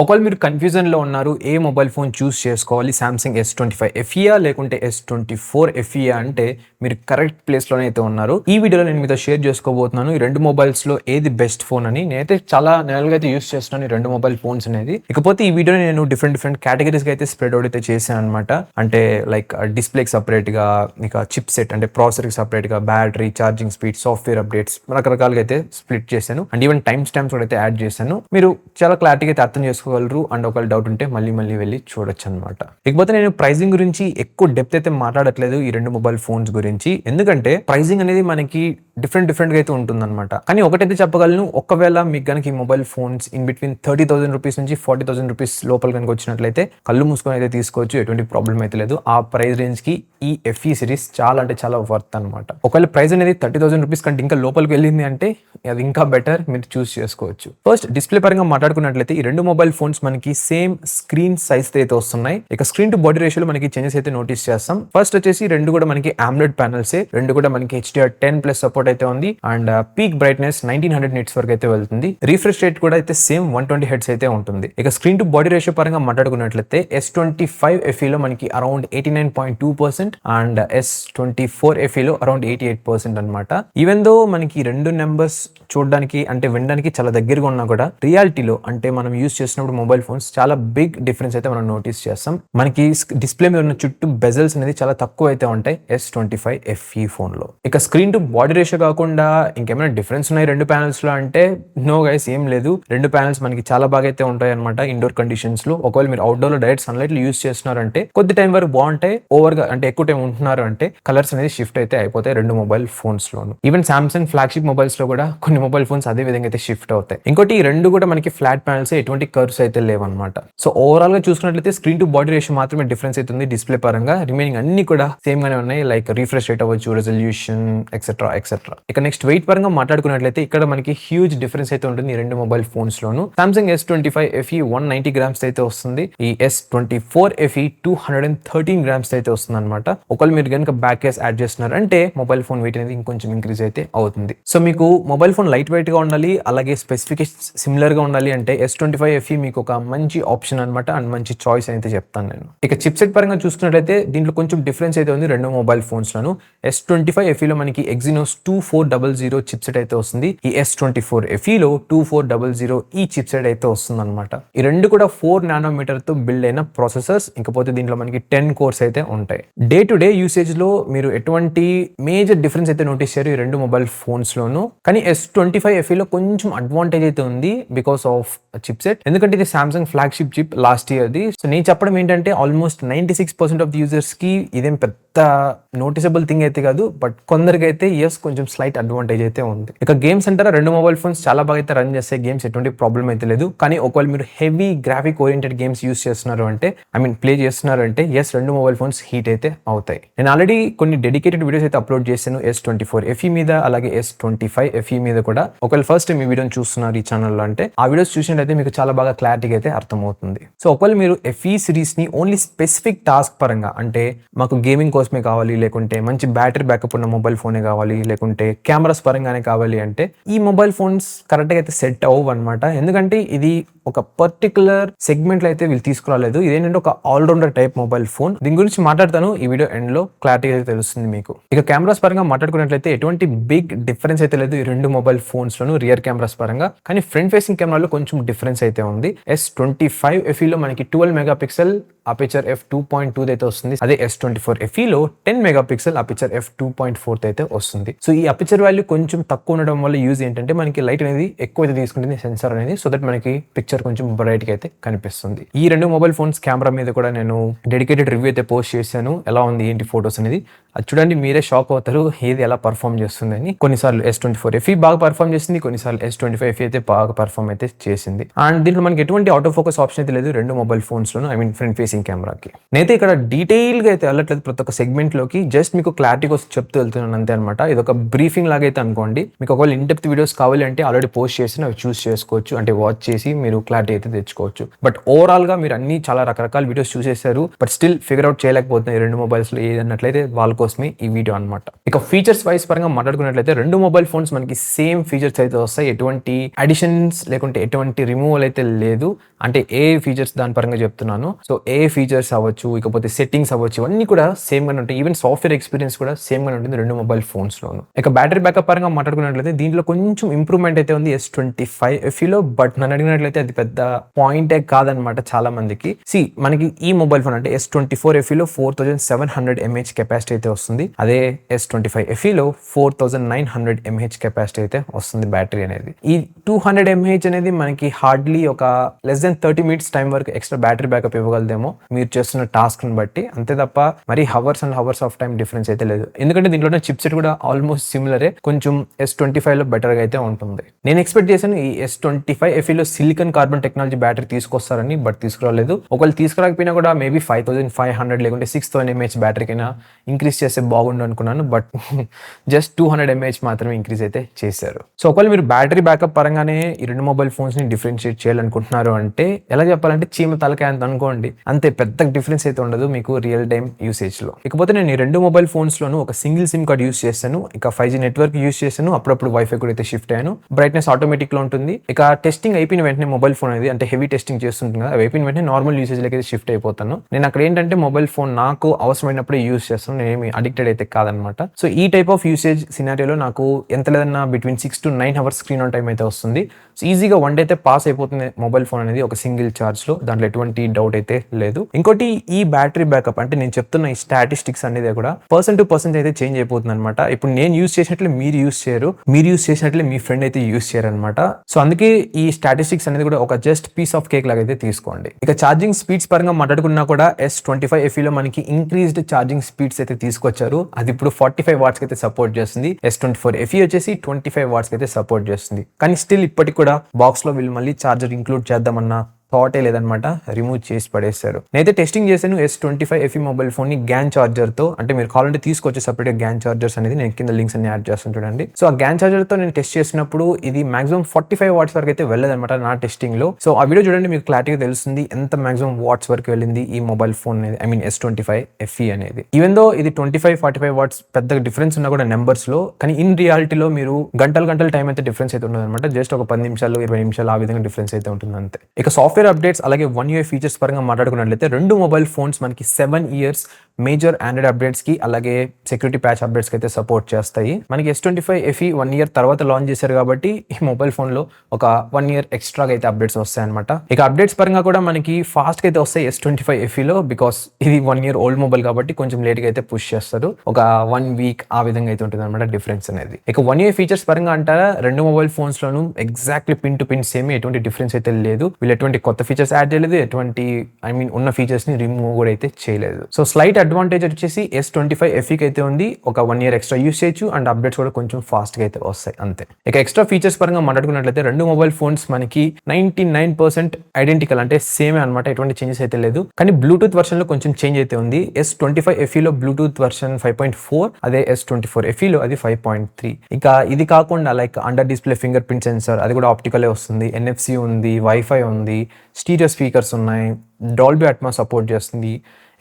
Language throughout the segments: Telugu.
ఒకవేళ మీరు కన్‌ఫ్యూజన్‌లో ఉన్నారు. ఏ మొబైల్ ఫోన్ చూస్ చేసుకోవాలి. సామ్‌సంగ్ S25 FEయా లేకుంటే S24 FEయా అంటే మీరు కరెక్ట్ ప్లేస్‌లోనే అయితే ఉన్నారు. ఈ వీడియోలో నేను మీతో షేర్ చేసుకోబోతున్నాను. ఈ 2 మొబైల్స్‌లో ఏది బెస్ట్ ఫోన్ అని. నేనైతే చాలా నెలలుగా అయితే యూజ్ చేస్తున్నాను ఈ 2 మొబైల్ ఫోన్స్ అనేది. ఇకపోతే ఈ వీడియోని నేను డిఫరెంట్ కేటగరీస్‌గా అయితే స్ప్రెడ్ ఔట్ అయితే చేశాననమాట. అంటే లైక్ డిస్‌ప్లేకి సెపరేట్‌గా, ఇక చిప్ సెట్ అంటే ప్రాసెసర్‌కి సెపరేట్‌గా, battery, charging speed, software updates రకరకాలుగా అయితే స్ప్లిట్ చేశాను. అండ్ ఈవెన్ టైమ్ స్టాంప్స్ కూడా అయితే యాడ్ చేశాను. మీరు చాలా క్లారిటీగా అయితే అర్థం చేసుకోగలరు. అండ్ ఒకవేళ డౌట్ ఉంటే మళ్ళీ వెళ్ళి చూడొచ్చు అనమాట. ఇకపోతే నేను ప్రైసింగ్ గురించి ఎక్కువ డెప్త్ అయితే మాట్లాడట్లేదు ఈ 2 మొబైల్ ఫోన్స్ గురించి. ఎందుకంటే ప్రైసింగ్ అనేది మనకి డిఫరెంట్‌గా అయితే ఉంటుందన్నమాట. కానీ ఒకటైతే చెప్పగలను, ఒకవేళ మీకు గనుక ఈ mobile phones in between 30,000 rupees నుంచి 40,000 రూపీస్ లోపల కనుక వచ్చినట్లయితే కళ్ళు మూసుకొని అయితే తీసుకోవచ్చు. ఎటువంటి ప్రాబ్లం అయితే లేదు. ఆ ప్రైస్ రేంజ్ కి ఈ FE సిరీస్ చాలా అంటే చాలా వర్త్ అనమాట. ఒకవేళ ప్రైస్ అనేది 30,000 రూపీస్ కంటే ఇంకా లోపలికి వెళ్ళింది అంటే అది ఇంకా బెటర్, మీరు చూస్ చేసుకోవచ్చు. ఫస్ట్ డిస్ప్లే పరంగా మాట్లాడుకున్నట్లయితే ఈ 2 మొబైల్ ఫోన్స్ మనకి సేమ్ స్క్రీన్ సైజ్ అయితే వస్తున్నాయి. ఇక స్క్రీన్ టు బాడీ రేషియోలో మనకి చేంజెస్ అయితే నోటీస్ చేస్తాం. ఫస్ట్ వచ్చేసి రెండు కూడా మనకి AMOLED ప్యానల్సే. రెండు కూడా మనకి HDR10+ సపోర్ట్ అయితే ఉంది. అండ్ పీక్ బ్రైట్నెస్ 1900 నిట్స్ వరకు అయితే వెళ్తుంది. రిఫ్రెష్ రేట్ కూడా అయితే సేమ్ 120 హెర్ట్జ్ అయితే ఉంటుంది. ఇక స్క్రీన్ టు బాడీ రేషియో పరంగా మాట్లాడుకున్నట్లయితే S25 FE లో మనకి అరౌండ్ 89.2% అండ్ S24 FE లో అరౌండ్ 88% అనమాట. ఈవెన్ దో మనకి రెండు నెంబర్స్ చూడడానికి అంటే వినడానికి చాలా దగ్గరగా ఉన్నా కూడా రియాలిటీలో అంటే మనం యూజ్ చేసినప్పుడు మొబైల్ ఫోన్స్ చాలా బిగ్ డిఫరెన్స్ అయితే మనం నోటీస్ చేస్తాం. మనకి డిస్ప్లే మీద ఉన్న చుట్టూ బెజల్స్ అనేది చాలా తక్కువ అయితే ఉంటాయి S25 FE ఫోన్ లో. ఇక స్క్రీన్ టు బాడీ రేషియో కాకుండా ఇంకేమైనా డిఫరెన్స్ ఉన్నాయి రెండు ప్యానల్స్ లో అంటే నో గైస్, ఏం లేదు. రెండు ప్యానల్స్ మనకి చాలా బాగా అయితే ఉంటాయి అనమాట ఇండోర్ కండిషన్స్ లో. ఒకవేళ మీరు అవుట్డోర్ లో డైరెక్ట్ సన్లైట్ లో యూజ్ చేస్తున్నారంటే కొద్ది టైం వరకు బాగుంటాయి. ఓవర్ గా అంటే ఎక్కువ టైం ఉంటున్నారు అంటే కలర్స్ అనేది షిఫ్ట్ అయితే అయిపోతాయి రెండు మొబైల్ ఫోన్స్ లోను. ఈవెన్ సామ్సంగ్ ఫ్లాగ్షిప్ మొబైల్స్ లో కూడా కొన్ని మొబైల్ ఫోన్స్ అదే విధంగా అయితే షిఫ్ట్ అవుతాయి. ఇంకోటి ఈ రెండు కూడా మనకి ఫ్లాట్ ప్యానల్స్, ఎటువంటి కర్వ్స్ అయితే లేవన్నమాట. సో ఓవరాల్ గా చూసుకున్నట్లయితే స్క్రీన్ టు బాడీ రేషియో మాత్రమే డిఫరెన్స్ అవుతుంది డిస్ప్లే పరంగా. రిమైనింగ్ అన్ని కూడా సేమ్ గానే ఉన్నాయి. లైక్ రిఫ్రెష్ రేట్ అవ్వచ్చు, రెజల్యూషన్ ఎక్సెట్రా. ఇక నెక్స్ట్ వెయిట్ పరంగా మాట్లాడుకున్నట్లయితే ఇక్కడ మనకి హ్యూజ్ డిఫరెన్స్ అయితే ఉంటుంది ఈ రెండు మొబైల్ ఫోన్స్ లోను. సామ్సంగ్ S25 FE 190 గ్రామ్స్ అయితే వస్తుంది. ఈ S24 FE 213 గ్రామ్స్ అయితే వస్తుంది అనమాట. ఒకవేళ మీరు కనుక బ్యాక్ కేస్ యాడ్ చేస్తున్నారంటే మొబైల్ ఫోన్ వెయిట్ అనేది ఇంకొంచెం ఇంక్రీజ్ అయితే అవుతుంది. సో మీకు మొబైల్ ఫోన్ లైట్ వెయిట్ గా ఉండాలి, అలాగే స్పెసిఫికేషన్స్ సిమిలర్ గా ఉండాలి అంటే S25 FE మీకు ఒక మంచి ఆప్షన్ అనమాట. అండ్ మంచి చాయిస్ అయితే చెప్తాను నేను. ఇక చిప్ సెట్ పరంగా చూసుకున్నట్లయితే దీంట్లో కొంచెం డిఫరెన్స్ అయితే ఉంది రెండు మొబైల్ ఫోన్స్ లోను. S25 FE లో మనకి Exynos 2400 చిప్ సెట్ అయితే వస్తుంది. ఈ S24 FE లో 2400 ఈ చిప్ సెట్ అయితే వస్తుంది అనమాట. ఈ రెండు కూడా 4 నానోమీటర్ తో బిల్డ్ అయిన ప్రాసెసర్స్. ఇంకపోతే దీంట్లో మనకి 10 కోర్స్ అయితే ఉంటాయి. డే టు డే యూసేజ్ లో మీరు ఎటువంటి మేజర్ డిఫరెన్స్ అయితే నోటీస్ చేయరు ఈ రెండు మొబైల్ ఫోన్స్ లోను. కానీ S25 FE లో కొంచెం అడ్వాంటేజ్ అయితే ఉంది బికాస్ ఆఫ్ చిప్ సెట్. ఎందుకంటే ఇది Samsung flagship chip last year the. So నేను చెప్పడం ఏంటంటే ఆల్మోస్ట్ 96% ఆఫ్ యూజర్స్ కి ఇదేం పెద్ద నోటిసబుల్ థింగ్ అయితే కాదు, బట్ కొందరికి అయితే కొంచెం స్లైట్ అడ్వాంటేజ్ అయితే ఉంది. ఇక గేమ్స్ అంటారా, రెండు మొబైల్ ఫోన్స్ చాలా బాగా అయితే రన్ చేస్తాయి గేమ్స్, ఎటువంటి ప్రాబ్లం అయితే లేదు. కానీ ఒకవేళ మీరు heavy graphic oriented games use చేస్తున్నారు అంటే ప్లే చేస్తున్నారు అంటే రెండు మొబైల్ ఫోన్స్ హీట్ అయితే అవుతాయి. నేను ఆల్రెడీ కొన్ని డెడికేటెడ్ వీడియోస్ అయితే అప్లోడ్ చేశాను S24 FE మీద, అలాగే S25 FE మీద కూడా. ఒకవేళ ఫస్ట్ టైం ఈ వీడియోని చూస్తున్నారు ఈ ఛానల్లో అంటే ఆ వీడియోస్ చూసినట్లయితే మీకు చాలా బాగా క్లారిటీగా అయితే అర్థమవుతుంది. సో ఒకవేళ మీరు FE సిరీస్ ని ఓన్లీ స్పెసిఫిక్ టాస్క్ పరంగా అంటే మాకు గేమింగ్ కోసమే కావాలి, లేకుంటే మంచి బ్యాటరీ బ్యాకప్ ఉన్న మొబైల్ ఫోనే కావాలి, లేకుంటే కెమెరాస్ పరంగానే కావాలి అంటే ఈ మొబైల్ ఫోన్స్ కరెక్ట్ గా అయితే సెట్ అవ్వవు అనమాట. ఎందుకంటే ఇది ఒక పర్టికులర్ సెగ్మెంట్ లో అయితే వీళ్ళు తీసుకురాలేదు. ఇదేంటంటే ఒక ఆల్రౌండర్ టైప్ మొబైల్ ఫోన్. దీని గురించి మాట్లాడతాను ఈ వీడియో ఎండ్ లో, క్లారిటీ అయితే తెలుస్తుంది మీకు. ఇక కెమెరాస్ పరంగా మాట్లాడుకున్నట్లయితే ఎటువంటి బిగ్ డిఫరెన్స్ అయితే లేదు ఈ రెండు మొబైల్ ఫోన్స్ లోను రియర్ కెమెరాస్ పరంగా. కానీ ఫ్రంట్ ఫేసింగ్ కెమెరాలో కొంచెం డిఫరెన్స్ అయితే ఉంది. S25 FE లో మనకి 12 మెగాపిక్సెల్ అపేచర్ f2.2 అయితే వస్తుంది. అదే S24 FE లో 10 మెగాపిక్సెల్ అపేచర్ f2.4 అయితే వస్తుంది. సో ఈ అపేచర్ వాల్యూ కొంచెం తక్కువ ఉండడం వల్ల యూజ్ ఏంటంటే మనకి లైట్ అనేది ఎక్కువ అయితే తీసుకుంటుంది సెన్సార్ అనేది, సో దట్ మనకి పిక్చర్ కొంచెం బ్రైట్ గా అయితే కనిపిస్తుంది. ఈ రెండు మొబైల్ ఫోన్స్ కెమెరా మీద కూడా నేను డెడికేటెడ్ రివ్యూ అయితే పోస్ట్ చేశాను. ఎలా ఉంది ఏంటి ఫోటోస్ అనేది అది చూడండి, మీరే షాక్ అవుతారు ఏది ఎలా పర్ఫామ్ చేస్తుంది అని. కొన్నిసార్లు S24 FE బాగా పర్ఫామ్ చేసింది, కొన్నిసార్లు S25 FE అయితే బాగా పర్ఫామ్ అయితే చేసింది. అండ్ దీంట్లో మనకి ఎటువంటి ఆటో ఫోకస్ ఆప్షన్ అయితే లేదు రెండు మొబైల్ ఫోన్స్ లోను. ఫ్రంట్ ఫేసింగ్ ఫేసింగ్ కెమెరాకి. నేనైతే ఇక్కడ డీటెయిల్గా అయితే వెళ్ళట్లేదు ప్రతి ఒక్క సెగ్మెంట్లోకి, జస్ట్ మీకు క్లారిటీ కోసం చెప్తూ వెళ్తున్నాను అంతే అనమాట. ఇది ఒక బ్రీఫింగ్ లాగా అయితే అనుకోండి. మీకు ఒకవేళ ఇన్ డెప్త్ వీడియోస్ కావాలి అంటే ఆల్రెడీ పోస్ట్ చేసి అవి చూస్ చేసుకోవచ్చు, అంటే వాచ్ చేసి మీరు క్లారిటీ అయితే తెచ్చుకోవచ్చు. బట్ ఓవరాల్గా మీరు అన్ని చాలా రకరకాల వీడియోస్ చూసేశారు, బట్ స్టిల్ ఫిగర్ అవుట్ చేయలేకపోతున్నారు ఈ రెండు మొబైల్స్లో ఏదన్నట్లయితే వాళ్ళ కోసమే ఈ వీడియో అనమాట. ఇక ఫీచర్స్ వైస్ పరంగా మాట్లాడుకున్నట్లయితే రెండు మొబైల్ ఫోన్స్ మనకి సేమ్ ఫీచర్స్ అయితే వస్తాయి, ఎటువంటి అడిషన్స్ లేకుంటే ఎటువంటి రిమూవల్ అయితే లేదు. అంటే ఏ ఫీచర్స్ దాని పరంగా చెప్తున్నాను. సో ఏ ఫీచర్స్ అవ్వచ్చు, ఇకపోతే సెట్టింగ్స్ అవ్వచ్చు, ఇవన్నీ కూడా సేమ్ గానే ఉంటాయి. ఈవెన్ సాఫ్ట్వేర్ ఎక్స్పీరియన్స్ కూడా సేమ్ గానే ఉంటుంది రెండు మొబైల్ ఫోన్స్ లోను. ఇక బ్యాటరీ బ్యాకప్ పరంగా మాట్లాడుకున్నట్లయితే దీంట్లో కొంచెం ఇంప్రూవ్మెంట్ అయితే ఉంది S25 FE లో. బట్ నన్ను అడిగినట్లయితే అది పెద్ద పాయింటే కాదనమాట చాలా మందికి. మనకి ఈ మొబైల్ ఫోన్ అంటే S24 FE లో 4700 mAh కెపాసిటీ అయితే వస్తుంది. అదే S25 FE లో 4900 mAh కెపాసిటీ అయితే వస్తుంది బ్యాటరీ అనేది. ఈ 200 mAh అనేది మనకి హార్డ్లీ ఒక లెస్ దెన్ 30 minutes టైం వరకు ఎక్స్ట్రా బ్యాటరీ బ్యాకప్ ఇవ్వగలదేమో మీరు చేస్తున్న టాస్క్ ని బట్టి, అంతే తప్ప మరి hours and hours of time difference అయితే లేదు. ఎందుకంటే దీంట్లో చిప్ సెట్ కూడా ఆల్మోస్ట్ సిమిలరే, కొంచెం S25 లో బెటర్ గా అయితే ఉంటుంది. నేను ఎక్స్పెక్ట్ చేశాను ఈ S25 FE లో సిలికాన్ కార్బన్ టెక్నాలజీ బ్యాటరీ తీసుకొస్తారని, బట్ తీసుకురాలేదు. ఒకవేళ తీసుకురాకపోయినా కూడా మేబీ 5500 లేకుంటే 6000 mAh బ్యాటరీకైనా ఇంక్రీజ్ చేస్తే బాగుండు అనుకున్నాను. బట్ జస్ట్ 200 mAh మాత్రమే ఇంక్రీజ్ అయితే చేశారు. సో ఒకవేళ మీరు బ్యాటరీ బ్యాకప్ పరంగానే ఈ రెండు మొబైల్ ఫోన్స్ ని డిఫరెన్షియేట్ చేయాలనుకుంటున్నారు అంటే ఎలా చెప్పాలంటే చీమ తలకాయ అంత అనుకోండి, అంతే పెద్ద డిఫరెన్స్ అయితే ఉండదు మీకు రియల్ టైమ్ యూసేజ్ లో. ఇకపోతే నేను ఈ రెండు మొబైల్ ఫోన్స్ లోను ఒక సింగిల్ సిమ్ కార్డ్ యూస్ చేస్తాను, ఇక 5G నెట్వర్క్ యూస్ చేస్తాను, అప్పుడప్పుడు వైఫై కూడా అయితే షిఫ్ట్ అయ్యాను. బ్రైట్నెస్ ఆటోమేటిక్ లో ఉంటుంది. ఇక టెస్టింగ్ అయిపోయిన వెంటనే మొబైల్ ఫోన్ అనేది అంటే హెవీ టెస్టింగ్ చేస్తుంటుంది కదా, అయిపోయిన వెంటనే నార్మల్ యూసేజ్ లకి అయితే షిఫ్ట్ అయిపోతాను. నేను అక్కడ ఏంటంటే మొబైల్ ఫోన్ నాకు అవసరమైనప్పుడే యూస్ చేస్తాను, నేనేమి అడిక్టెడ్ అయితే కాదనమాట. సో ఈ టైప్ ఆఫ్ యూసేజ్ సినారియోలో నాకు ఎంత లేదన్నా between 6 to 9 hours screen on time అయితే వస్తుంది. సో ఈజీగా వన్ డే అయితే పాస్ అయిపోతుంది మొబైల్ ఫోన్ అనేది ఒక సింగిల్ ఛార్జ్ లో, దాంట్లో ఎటువంటి డౌట్ అయితే లేదు. ఇంకోటి ఈ బ్యాటరీ బ్యాకప్ అంటే నేను చెప్తున్న ఈ స్టాటిస్టిక్స్ అనేది కూడా పర్సన్ టు పర్సన్ అయితే చేంజ్ అయిపోతుంది అనమాట. ఇప్పుడు నేను యూస్ చేసినట్లు మీరు యూస్ చేయరు, మీరు యూస్ చేసినట్లే మీ ఫ్రెండ్ అయితే యూస్ చేయరు అనమాట. సో అందుకే ఈ స్టాటిస్టిక్స్ అనేది కూడా ఒక జస్ట్ పీస్ ఆఫ్ కేక్ లాగా అయితే తీసుకోండి. ఇక ఛార్జింగ్ స్పీడ్స్ పరంగా మాట్లాడుకున్నా కూడా S25 FE లో మనకి ఇంక్రీజ్డ్ ఛార్జింగ్ స్పీడ్స్ అయితే తీసుకొచ్చారు. అది ఇప్పుడు 45 watts అయితే సపోర్ట్ చేస్తుంది. S24 FE వచ్చేసి 25 watts అయితే సపోర్ట్ చేస్తుంది. కానీ స్టిల్ ఇప్పటికి కూడా బాక్స్ లో వీళ్ళు మళ్ళీ ఛార్జర్ ఇంక్లూడ్ చేద్దామన్నా థాటే లేదనమాట, రిమూవ్ చేసి పడేస్తారు. నేనైతే టెస్టింగ్ చేశాను S25 FE మొబైల్ ఫోన్ ని గ్యాన్ చార్జర్ తో, అంటే మీరు కావాలంటే తీసుకోవచ్చు సపరేట్ గా గ్యాన్ చార్జర్స్ అనేది, నేను కింద లింక్స్ అన్ని యాడ్ చేస్తాను చూడండి. సో ఆ గ్యాన్ చార్జర్ తో నేను టెస్ట్ చేసినప్పుడు ఇది మాక్సిమం 45 watts వరకు అయితే వెళ్ళదనమాట నా టెస్టింగ్ లో. సో ఆ వీడియో చూడండి, మీకు క్లారిటీగా తెలుస్తుంది ఎంత మాక్సిమం వాట్స్ వరకు వెళ్ళింది ఈ మొబైల్ ఫోన్ అనేది, ఐ మీన్ S25 FE అనేది. ఈవెన్ దో ఇది 25-45 watts పెద్ద డిఫరెన్స్ ఉన్నా కూడా నెంబర్స్ లో, కానీ ఇన్ రియాలిటీలో మీరు గంటల టైం అయితే డిఫరెన్స్ అయితే ఉండదు అనమాట. జస్ట్ ఒక 10 నిమిషాలు 20 నిమిషాలు ఆ విధంగా డిఫరెన్స్ అయితే ఉంటుంది అంతే. ఇక సాఫ్ట్వేర్ అప్డేట్స్ అలాగే One UI ఫీచర్స్ పరంగా మాట్లాడుకున్నట్లయితే రెండు మొబైల్ ఫోన్స్ మనకి 7 years మేజర్ ఆండ్రాయిడ్ అప్డేట్స్ కి అలాగే సెక్యూరిటీ ప్యాచ్ అప్డేట్స్ కి అయితే సపోర్ట్ చేస్తాయి. మనకి S25 FE 1 year తర్వాత లాంచ్ చేశారు కాబట్టి ఈ మొబైల్ ఫోన్ లో ఒక 1 year ఎక్స్ట్రాగా అయితే అప్డేట్స్ వస్తాయి అనమాట. ఇక అప్డేట్స్ పరంగా కూడా మనకి ఫాస్ట్ గా అయితే వస్తాయి S25 FE లో, బికాస్ ఇది 1 year ఓల్డ్ మొబైల్ కాబట్టి కొంచెం లేట్ గా అయితే పుష్ చేస్తారు. ఒక 1 week ఆ విధంగా అయితే ఉంటుంది అనమాట డిఫరెన్స్ అనేది. ఇక One UI ఫీచర్స్ పరంగా అంటారా, రెండు mobile phones loan exactly pin to pin same, ఎటువంటి డిఫరెన్స్ అయితే లేదు. వీళ్ళు ఎటువంటి కొత్త ఫీచర్స్ యాడ్ చేయలేదు, ఎటువంటి ఉన్న ఫీచర్స్ ని రిమూవ్ కూడా అయితే చేయలేదు. సో స్లైట్ అడ్వాంటేజ్ వచ్చేసి S25 FE కి అయితే ఉంది, ఒక 1 year ఎక్స్ట్రా యూస్ చేయొచ్చు అండ్ అప్డేట్స్ కూడా కొంచెం ఫాస్ట్ గా అయితే వస్తాయి అంతే. ఇక ఎక్స్ట్రా ఫీచర్స్ పరంగా మాట్లాడుకున్నట్లయితే రెండు మొబైల్ ఫోన్స్ మనకి 99% ఐడెంటికల్, అంటే సేమే అనమాట, ఎటువంటి చేంజెస్ అయితే లేదు. కానీ బ్లూటూత్ వర్షన్ లో కొంచెం చేంజ్ అయితే ఉంది. S25 FE లో బ్లూటూత్ వర్షన్ 5.4, అదే S24 FE లో అది 5.3. ఇక ఇది కాకుండా like under display finger print censor, అది కూడా ఆప్టికలే వస్తుంది. NFC ఉంది, వైఫై ఉంది, స్టీరియో స్పీకర్స్ ఉన్నాయి, డాల్బీ అట్మాస్ సపోర్ట్ చేస్తుంది.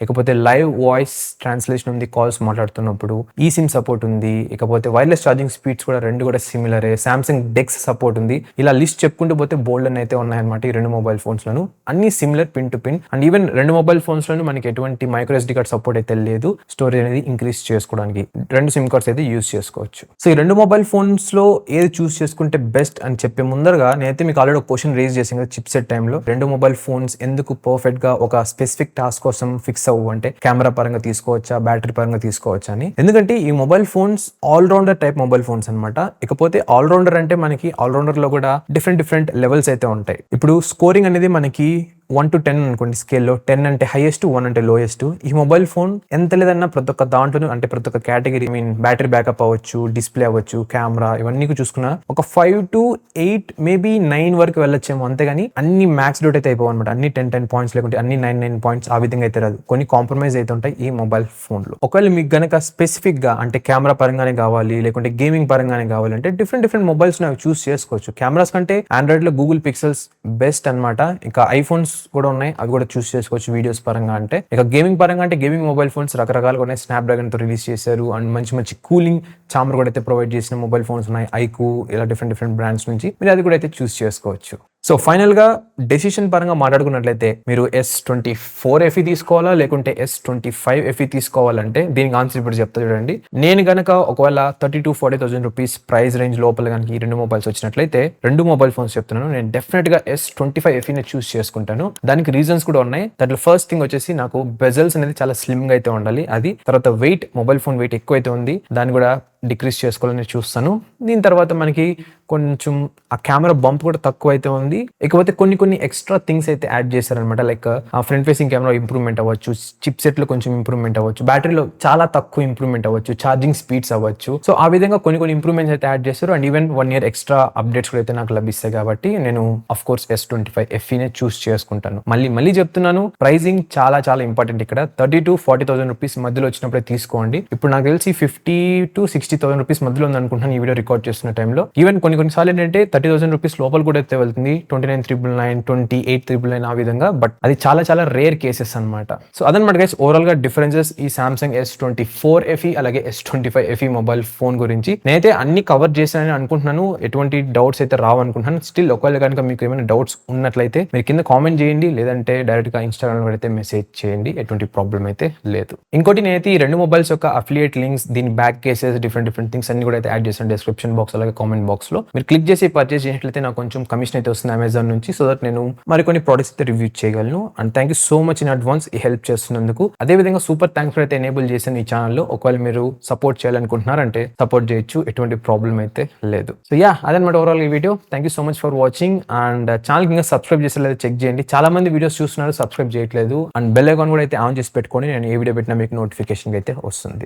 ఇకపోతే లైవ్ వాయిస్ ట్రాన్స్లేషన్ ఉంది కాల్స్ మాట్లాడుతున్నప్పుడు, ఈ సిమ్ సపోర్ట్ ఉంది. ఇకపోతే వైర్లెస్ ఛార్జింగ్ స్పీడ్స్ కూడా రెండు కూడా సిమిలరే. సామ్సంగ్ డెక్స్ సపోర్ట్ ఉంది. ఇలా లిస్ట్ చెప్పుకుంటూ పోతే బోల్డ్ అని అయితే ఉన్నాయన్నమాట ఈ రెండు మొబైల్ ఫోన్స్ లను, అన్ని similar pin to pin. And even రెండు మొబైల్ ఫోన్స్ లోను మనకి ఎటువంటి మైక్రో SD కార్డ్ సపోర్ట్ అయితే లేదు. స్టోరేజ్ అనేది ఇంక్రీజ్ చేసుకోవడానికి రెండు సిమ్ కార్డ్స్ అయితే యూస్ చేసుకోవచ్చు. సో ఈ రెండు మొబైల్ ఫోన్స్ లో ఏది చూస్ చేసుకుంటే బెస్ట్ అని చెప్పే ముందరగా నేనైతే మీకు ఆల్రెడీ ఒక క్వశ్చన్ రేజ్ చేసాను కదా చిప్ సెట్ టైంలో, రెండు మొబైల్ ఫోన్స్ ఎందుకు పర్ఫెక్ట్ గా ఒక స్పెసిఫిక్ టాస్క్ కోసం ఫిక్స్ అవ్వు అంటే కెమెరా పరంగా తీసుకోవచ్చా, బ్యాటరీ పరంగా తీసుకోవచ్చా అని. ఎందుకంటే ఈ mobile phones allrounder type mobile phones అనమాట. ఇకపోతే ఆల్రౌండర్ అంటే మనకి ఆల్రౌండర్ లో కూడా డిఫరెంట్ లెవెల్స్ అయితే ఉంటాయి. ఇప్పుడు స్కోరింగ్ అనేది మనకి 1 to 10 అనుకోండి స్కేల్లో. 10 అంటే హైయెస్ట్, 1 అంటే లోయెస్ట్. ఈ మొబైల్ ఫోన్ ఎంత లేదన్నా ప్రతి ఒక్క దాంట్లోనూ అంటే ప్రతి ఒక్క కేటగిరీ బ్యాటరీ బ్యాకప్ అవ్వచ్చు, డిస్ప్లే అవ్వచ్చు, కెమెరా ఇవన్నీ చూసుకున్నా ఒక 5 to 8 మేబీ 9 వరకు వెళ్ళొచ్చేమో. అంతేగాని అన్ని మ్యాక్స్ డౌట్ అయితే అయిపోవు అనమాట. అన్ని 10 పాయింట్స్ లేకుంటే అన్ని 9 పాయింట్స్ ఆ విధంగా అయితే రాదు. కొన్ని కాంప్రమైజ్ అయితే ఉంటాయి ఈ మొబైల్ ఫోన్ లో. ఒకవేళ మీకు గనక స్పెసిఫిక్ గా అంటే కెమెరా పరంగానే కావాలి, లేకుంటే గేమింగ్ పరంగానే కావాలంటే డిఫరెంట్ మొబైల్స్ చూస్ చేసుకోవచ్చు. కెమెరాస్ కంటే ఆండ్రాయిడ్ లో గూగుల్ పిక్సెల్స్ బెస్ట్ అనమాట. ఇంకా ఐఫోన్స్ కూడా ఉన్నాయి, అవి కూడా చూస్ చేసుకోవచ్చు వీడియోస్ పరంగా. అంటే ఇక గేమింగ్ పరంగా అంటే గేమింగ్ మొబైల్ ఫోన్స్ రకరకాలుగా ఉన్నాయి. స్నాప్ డ్రాగన్ తో రిలీజ్ చేశారు అండ్ మంచి కూలింగ్ చామర్ కూడా అయితే ప్రొవైడ్ చేసిన మొబైల్ ఫోన్స్ ఉన్నాయి. ఐకు ఇలా డిఫరెంట్ బ్రాండ్స్ నుంచి మీరు అది కూడా అయితే చూస్ చేసుకోవచ్చు. సో ఫైనల్ గా డెసిషన్ పరంగా మాట్లాడుకున్నట్లయితే మీరు S24 FE తీసుకోవాలా లేకుంటే S25 FE తీసుకోవాలంటే దీనికి ఆన్సర్ ఇప్పుడు చెప్తా చూడండి. నేను గనక ఒకవేళ 30,000 to 40,000 రూపీస్ ప్రైస్ రేంజ్ లోపల కనుక ఈ రెండు మొబైల్స్ వచ్చినట్లయితే రెండు మొబైల్ ఫోన్స్ చెప్తున్నాను, నేను డెఫినెట్ గా S25 FE ని చూస్ చేసుకుంటాను. దానికి రీజన్స్ కూడా ఉన్నాయి. దాంట్లో ఫస్ట్ థింగ్ వచ్చేసి నాకు బెజల్స్ అనేది చాలా స్లిమ్ గా అయితే ఉండాలి. అది తర్వాత వెయిట్, మొబైల్ ఫోన్ వెయిట్ ఎక్కువ అయితే ఉంది, దాన్ని కూడా డిక్రీజ్ చేసుకోవాలని చూస్తాను. దీని తర్వాత మనకి కొంచెం ఆ కెమెరా బంప్ కూడా తక్కువ అయితే ఉంది. ఇకపోతే కొన్ని ఎక్స్ట్రా థింగ్స్ అయితే యాడ్ చేశారనమాట. లైక్ ఆ ఫ్రంట్ ఫేసింగ్ కెమెరా ఇంప్రూవ్మెంట్ అవ్వచ్చు, చిప్ సెట్ లో కొంచెం ఇంప్రూవ్మెంట్ అవ్వచ్చు, బ్యాటరీలో చాలా తక్కువ ఇంప్రూవ్మెంట్ అవ్వచ్చు, ఛార్జింగ్ స్పీడ్స్ అవ్వచ్చు. సో ఆ విధంగా కొన్ని ఇంప్రూవ్మెంట్స్ అయితే యాడ్ చేస్తారు. And even 1 year extra updates కూడా అయితే నాకు లభిస్తాయి. కాబట్టి నేను అఫ్ కోర్స్ S25 FE నే చూస్ చేసుకుంటాను. మళ్ళీ చెప్తున్నాను, ప్రైజింగ్ చాలా ఇంపార్టెంట్ ఇక్కడ. 30,000 to 40,000 రూపీస్ మధ్యలో వచ్చినప్పుడే తీసుకోండి. ఇప్పుడు నాకు తెలిసి 50,000 to 60,000 రూపీస్ మధ్యలో ఉంది అనుకుంటాను ఈ వీడియో రికార్డ్ చేస్తున్న టైంలో. ఈవెన్ కొన్నిసార్లు ఏంటంటే 30,000 రూపీస్ లోపల కూడా అయితే వెళ్తుంది, 29,999, 28,999 ఆ విధంగా. బట్ అది చాలా రేర్ కేసెస్ అనమాట. సో అదనమాట గైస్ ఓవరాల్ గా డిఫరెన్సెస్ ఈ సామ్సంగ్ S24 FE అలాగే S25 FE మొబైల్ ఫోన్ గురించి. నేనైతే అన్ని కవర్ చేశానని అనుకుంటున్నాను, ఎటువంటి డౌట్స్ అయితే రావు అనుకుంటున్నాను. స్టిల్ ఒకవేళ కనుక మీకు ఏమైనా డౌట్స్ ఉన్నట్లయితే మీరు కింద కామెంట్ చేయండి, లేదంటే డైరెక్ట్ గా ఇన్స్టాగ్రామ్ లో అయితే మెసేజ్ చేయండి, ఎటువంటి ప్రాబ్లం అయితే లేదు. ఇంకోటి నేనైతే ఈ రెండు మొబైల్స్ యొక్క అఫిలియేట్ లింక్స్, దీని బ్యాక్ కేసెస్, డిఫరెంట్ థింగ్స్ అన్ని కూడా అయితే యాడ్ చేశాను డిస్క్రిప్షన్ బాక్స్ అలాగే కామెంట్ బాక్స్ లో. మీరు క్లిక్ చేసి పర్చేస్ చేసినట్లయితే నాకు కొంచెం కమిషన్ అయితే వస్తుంది అమెజాన్ నుంచి. సో దట్ నేను మరికొన్ని ప్రొడక్ట్స్ అయితే రివ్యూ చేయగలను. And thank you so much in advance ఈ హెల్ప్ చేస్తున్నందుకు. అదే విధంగా సూపర్ థ్యాంక్స్ అయితే ఎనేబుల్ చేశాను ఈ ఛానల్లో. ఒకవేళ మీరు సపోర్ట్ చేయాలనుకుంటున్నారంటే సపోర్ట్ చేయొచ్చు, ఎటువంటి ప్రాబ్లం అయితే లేదు. సో అదనమాట ఓవరాల్ ఈ video. Thank you so much for watching. And channel ఇంకా సబ్స్క్రైబ్ చేసేది చెక్ చేయండి. చాలా మంది వీడియోస్ చూస్తున్నారు, సబ్స్క్రైబ్ చేయట్లేదు. అండ్ బెల్ ఐకాన్ కూడా అయితే ఆన్ చేసి పెట్టుకోండి, నేను ఏ వీడియో పెట్టినా మీకు నోటిఫికేషన్ అయితే వస్తుంది.